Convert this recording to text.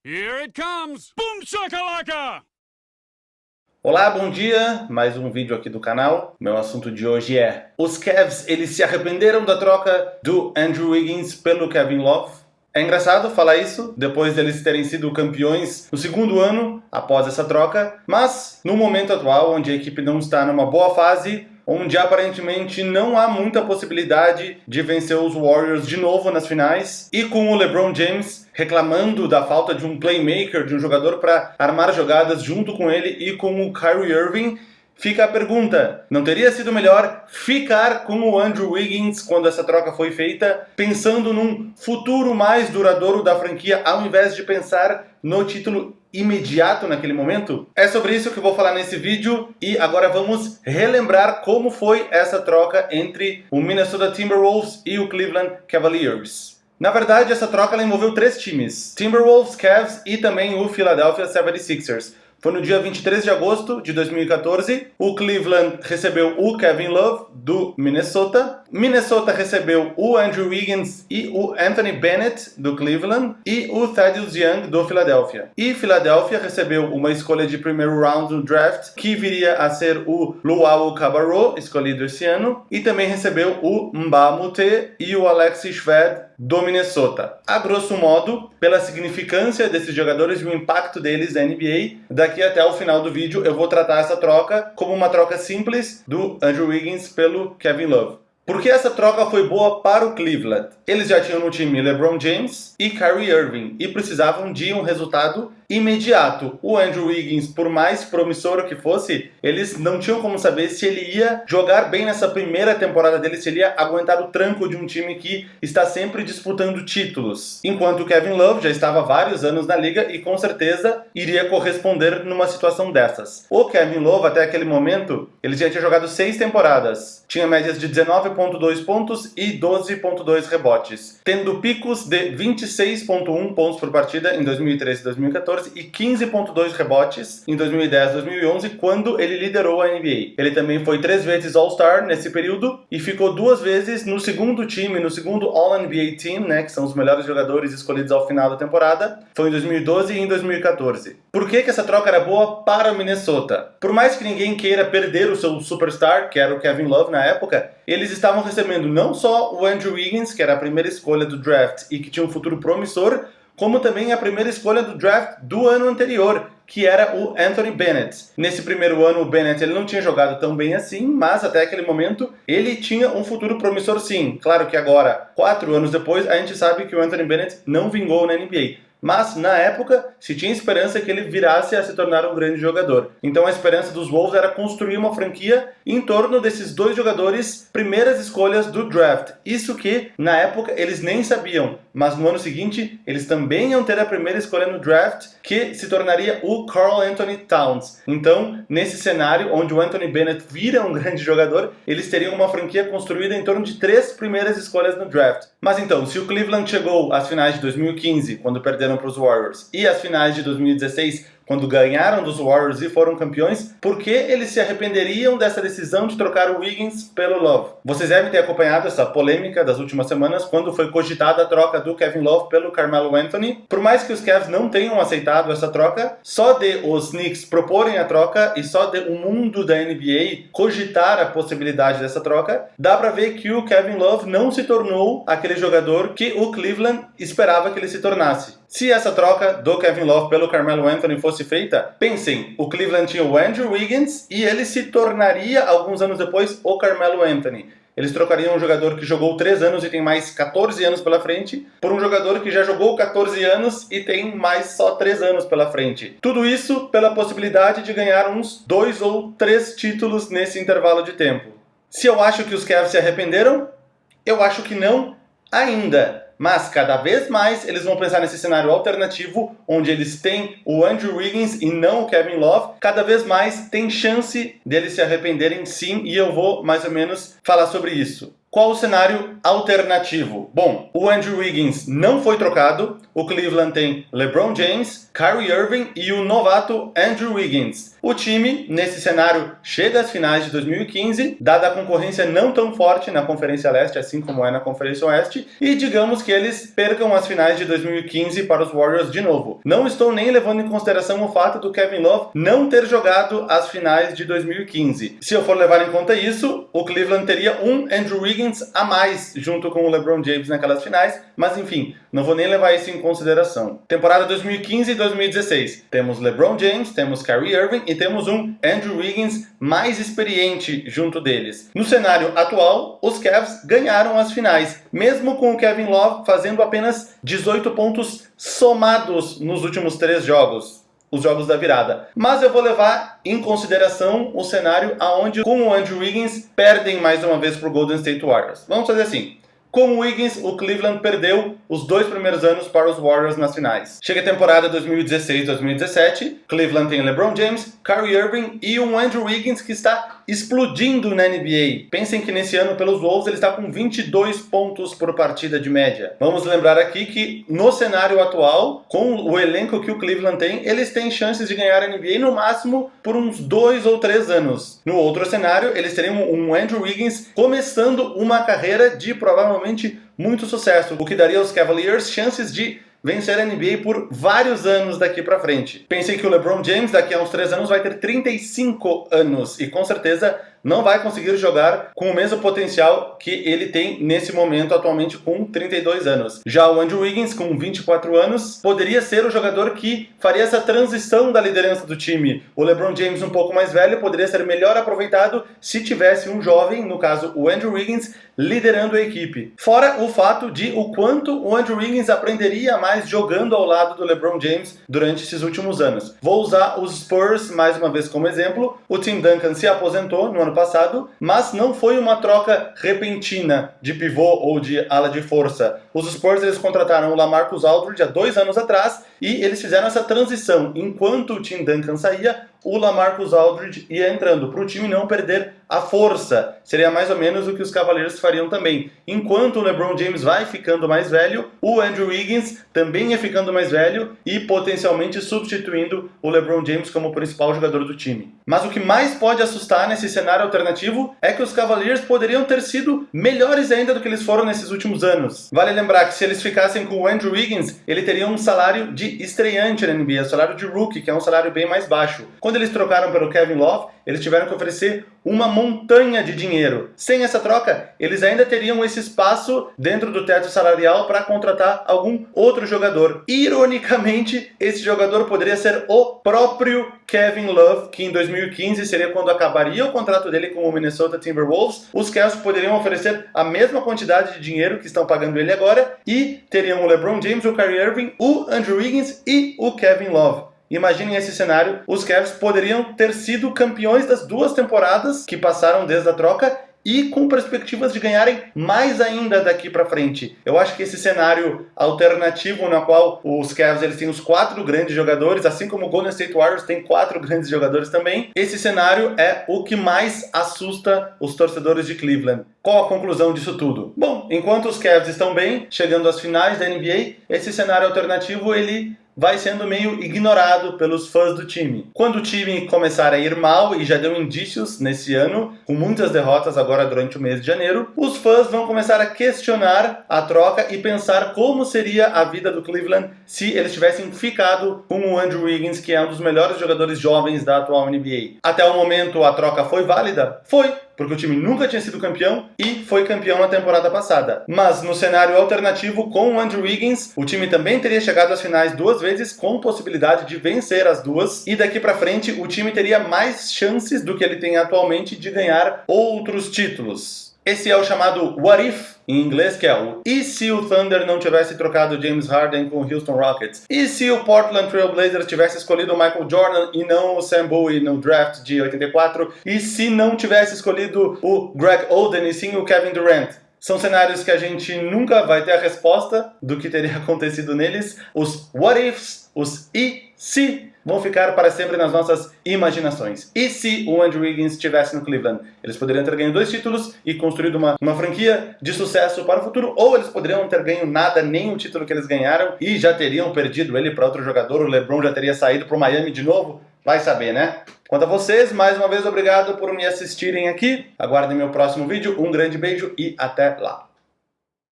Here it comes! Boom shakalaka! Olá, bom dia! Mais um vídeo aqui do canal. Meu assunto de hoje é: os Cavs, eles se arrependeram da troca do Andrew Wiggins pelo Kevin Love? É engraçado falar isso, depois deles terem sido campeões no segundo ano após essa troca, mas no momento atual, onde a equipe não está numa boa fase, onde aparentemente não há muita possibilidade de vencer os Warriors de novo nas finais, e com o LeBron James reclamando da falta de um playmaker, de um jogador para armar jogadas junto com ele e com o Kyrie Irving, fica a pergunta: não teria sido melhor ficar com o Andrew Wiggins quando essa troca foi feita, pensando num futuro mais duradouro da franquia, ao invés de pensar no título imediato naquele momento? É sobre isso que eu vou falar nesse vídeo, e agora vamos relembrar como foi essa troca entre o Minnesota Timberwolves e o Cleveland Cavaliers. Na verdade, essa troca ela envolveu três times: Timberwolves, Cavs e também o Philadelphia 76ers. Foi no dia 23 de agosto de 2014, o Cleveland recebeu o Kevin Love, do Minnesota. Minnesota recebeu o Andrew Wiggins e o Anthony Bennett, do Cleveland, e o Thaddeus Young, do Philadelphia. E Philadelphia recebeu uma escolha de primeiro round no draft, que viria a ser o Luau Cabarrot, escolhido esse ano, e também recebeu o Mbah a Moute e o Alexis Shved, do Minnesota. A grosso modo, pela significância desses jogadores e o impacto deles na NBA, daqui até o final do vídeo eu vou tratar essa troca como uma troca simples do Andrew Wiggins pelo Kevin Love. Por que essa troca foi boa para o Cleveland? Eles já tinham no time LeBron James e Kyrie Irving e precisavam de um resultado imediato. O Andrew Wiggins, por mais promissor que fosse, eles não tinham como saber se ele ia jogar bem nessa primeira temporada dele, se ele ia aguentar o tranco de um time que está sempre disputando títulos. Enquanto o Kevin Love já estava há vários anos na liga e com certeza iria corresponder numa situação dessas. O Kevin Love, até aquele momento, ele já tinha jogado 6 temporadas. Tinha médias de 19,2 pontos e 12,2 rebotes, tendo picos de 26,1 pontos por partida em 2013 e 2014 e 15,2 rebotes em 2010 e 2011, quando ele liderou a NBA. Ele também foi 3 vezes All-Star nesse período e ficou 2 vezes no segundo time, no segundo All-NBA Team, né, que são os melhores jogadores escolhidos ao final da temporada. Foi em 2012 e em 2014. Por que essa troca era boa para o Minnesota? Por mais que ninguém queira perder o seu superstar, que era o Kevin Love na época, eles estavam recebendo não só o Andrew Wiggins, que era a primeira escolha do draft e que tinha um futuro promissor, como também a primeira escolha do draft do ano anterior, que era o Anthony Bennett. Nesse primeiro ano, o Bennett ele não tinha jogado tão bem assim, mas até aquele momento ele tinha um futuro promissor sim. Claro que agora, 4 anos depois, a gente sabe que o Anthony Bennett não vingou na NBA. Mas, na época, se tinha esperança que ele virasse a se tornar um grande jogador. Então a esperança dos Wolves era construir uma franquia em torno desses dois jogadores, primeiras escolhas do draft. Isso que, na época, eles nem sabiam. Mas no ano seguinte, eles também iam ter a primeira escolha no draft, que se tornaria o Karl Anthony Towns. Então, nesse cenário, onde o Anthony Bennett vira um grande jogador, eles teriam uma franquia construída em torno de 3 primeiras escolhas no draft. Mas então, se o Cleveland chegou às finais de 2015, quando perderam para os Warriors, e às finais de 2016, quando ganharam dos Warriors e foram campeões, por que eles se arrependeriam dessa decisão de trocar o Wiggins pelo Love? Vocês devem ter acompanhado essa polêmica das últimas semanas, quando foi cogitada a troca do Kevin Love pelo Carmelo Anthony. Por mais que os Cavs não tenham aceitado essa troca, só de os Knicks proporem a troca e só de o mundo da NBA cogitar a possibilidade dessa troca, dá pra ver que o Kevin Love não se tornou aquele jogador que o Cleveland esperava que ele se tornasse. Se essa troca do Kevin Love pelo Carmelo Anthony fosse feita, pensem, o Cleveland tinha o Andrew Wiggins e ele se tornaria, alguns anos depois, o Carmelo Anthony. Eles trocariam um jogador que jogou 3 anos e tem mais 14 anos pela frente por um jogador que já jogou 14 anos e tem mais só 3 anos pela frente. Tudo isso pela possibilidade de ganhar uns 2 ou 3 títulos nesse intervalo de tempo. Se eu acho que os Cavs se arrependeram, eu acho que não ainda. Mas cada vez mais eles vão pensar nesse cenário alternativo, onde eles têm o Andrew Wiggins e não o Kevin Love. Cada vez mais tem chance deles se arrependerem sim, e eu vou mais ou menos falar sobre isso. Qual o cenário alternativo? Bom, o Andrew Wiggins não foi trocado, o Cleveland tem LeBron James, Kyrie Irving e o novato Andrew Wiggins. O time, nesse cenário, chega às finais de 2015, dada a concorrência não tão forte na Conferência Leste, assim como é na Conferência Oeste, e digamos que eles percam as finais de 2015 para os Warriors de novo. Não estou nem levando em consideração o fato do Kevin Love não ter jogado as finais de 2015. Se eu for levar em conta isso, o Cleveland teria um Andrew Wiggins a mais junto com o LeBron James naquelas finais, mas enfim, não vou nem levar isso em consideração. Temporada 2015 e 2016. Temos LeBron James, temos Kyrie Irving e temos um Andrew Wiggins mais experiente junto deles. No cenário atual, os Cavs ganharam as finais, mesmo com o Kevin Love fazendo apenas 18 pontos somados nos últimos 3 jogos. Os jogos da virada. Mas eu vou levar em consideração o cenário onde, com o Andrew Wiggins, perdem mais uma vez para o Golden State Warriors. Vamos fazer assim. Com o Wiggins, o Cleveland perdeu os 2 primeiros anos para os Warriors nas finais. Chega a temporada 2016-2017, Cleveland tem LeBron James, Kyrie Irving e um Andrew Wiggins que está explodindo na NBA. Pensem que nesse ano pelos Wolves ele está com 22 pontos por partida de média. Vamos lembrar aqui que no cenário atual, com o elenco que o Cleveland tem, eles têm chances de ganhar a NBA no máximo por uns 2 ou 3 anos. No outro cenário, eles teriam um Andrew Wiggins começando uma carreira de provavelmente muito sucesso, o que daria aos Cavaliers chances de vencer a NBA por vários anos daqui pra frente. Pensem que o LeBron James daqui a uns 3 anos vai ter 35 anos e com certeza não vai conseguir jogar com o mesmo potencial que ele tem nesse momento atualmente com 32 anos. Já o Andrew Wiggins, com 24 anos, poderia ser o jogador que faria essa transição da liderança do time. O LeBron James, um pouco mais velho, poderia ser melhor aproveitado se tivesse um jovem, no caso o Andrew Wiggins, liderando a equipe. Fora o fato de o quanto o Andrew Wiggins aprenderia mais jogando ao lado do LeBron James durante esses últimos anos. Vou usar os Spurs mais uma vez como exemplo. O Tim Duncan se aposentou no ano passado, mas não foi uma troca repentina de pivô ou de ala de força. Os Spurs eles contrataram o LaMarcus Aldridge há 2 anos atrás e eles fizeram essa transição. Enquanto o Tim Duncan saía, o LaMarcus Aldridge ia entrando, para o time não perder a força. Seria mais ou menos o que os Cavaliers fariam também. Enquanto o LeBron James vai ficando mais velho, o Andrew Wiggins também ia ficando mais velho e potencialmente substituindo o LeBron James como principal jogador do time. Mas o que mais pode assustar nesse cenário alternativo é que os Cavaliers poderiam ter sido melhores ainda do que eles foram nesses últimos anos. Vale lembrar que se eles ficassem com o Andrew Wiggins, ele teria um salário de estreante na NBA, salário de rookie, que é um salário bem mais baixo. Quando eles trocaram pelo Kevin Love, eles tiveram que oferecer uma montanha de dinheiro. Sem essa troca, eles ainda teriam esse espaço dentro do teto salarial para contratar algum outro jogador. Ironicamente, esse jogador poderia ser o próprio Kevin Love, que em 2015 seria quando acabaria o contrato dele com o Minnesota Timberwolves. Os Cavs poderiam oferecer a mesma quantidade de dinheiro que estão pagando ele agora e teriam o LeBron James, o Kyrie Irving, o Andrew Wiggins e o Kevin Love. Imaginem esse cenário, os Cavs poderiam ter sido campeões das 2 temporadas que passaram desde a troca e com perspectivas de ganharem mais ainda daqui para frente. Eu acho que esse cenário alternativo na qual os Cavs eles têm os 4 grandes jogadores, assim como o Golden State Warriors tem 4 grandes jogadores também, esse cenário é o que mais assusta os torcedores de Cleveland. Qual a conclusão disso tudo? Bom, enquanto os Cavs estão bem, chegando às finais da NBA, esse cenário alternativo ele vai sendo meio ignorado pelos fãs do time. Quando o time começar a ir mal, e já deu indícios nesse ano, com muitas derrotas agora durante o mês de janeiro, os fãs vão começar a questionar a troca e pensar como seria a vida do Cleveland se eles tivessem ficado com o Andrew Wiggins, que é um dos melhores jogadores jovens da atual NBA. Até o momento a troca foi válida? Foi! Porque o time nunca tinha sido campeão e foi campeão na temporada passada. Mas no cenário alternativo, com o Andrew Wiggins, o time também teria chegado às finais 2 vezes, com possibilidade de vencer as 2, e daqui pra frente o time teria mais chances do que ele tem atualmente de ganhar outros títulos. Esse é o chamado What If, em inglês, que é o e se o Thunder não tivesse trocado James Harden com o Houston Rockets? E se o Portland Trail Blazers tivesse escolhido o Michael Jordan e não o Sam Bowie no draft de 84? E se não tivesse escolhido o Greg Oden e sim o Kevin Durant? São cenários que a gente nunca vai ter a resposta do que teria acontecido neles. Os what ifs, os e se, vão ficar para sempre nas nossas imaginações. E se o Andrew Wiggins estivesse no Cleveland? Eles poderiam ter ganho 2 títulos e construído uma franquia de sucesso para o futuro, ou eles poderiam não ter ganho nada, nem o título que eles ganharam, e já teriam perdido ele para outro jogador, o LeBron já teria saído para o Miami de novo. Vai saber, né? Quanto a vocês, mais uma vez, obrigado por me assistirem aqui. Aguardem meu próximo vídeo. Um grande beijo e até lá.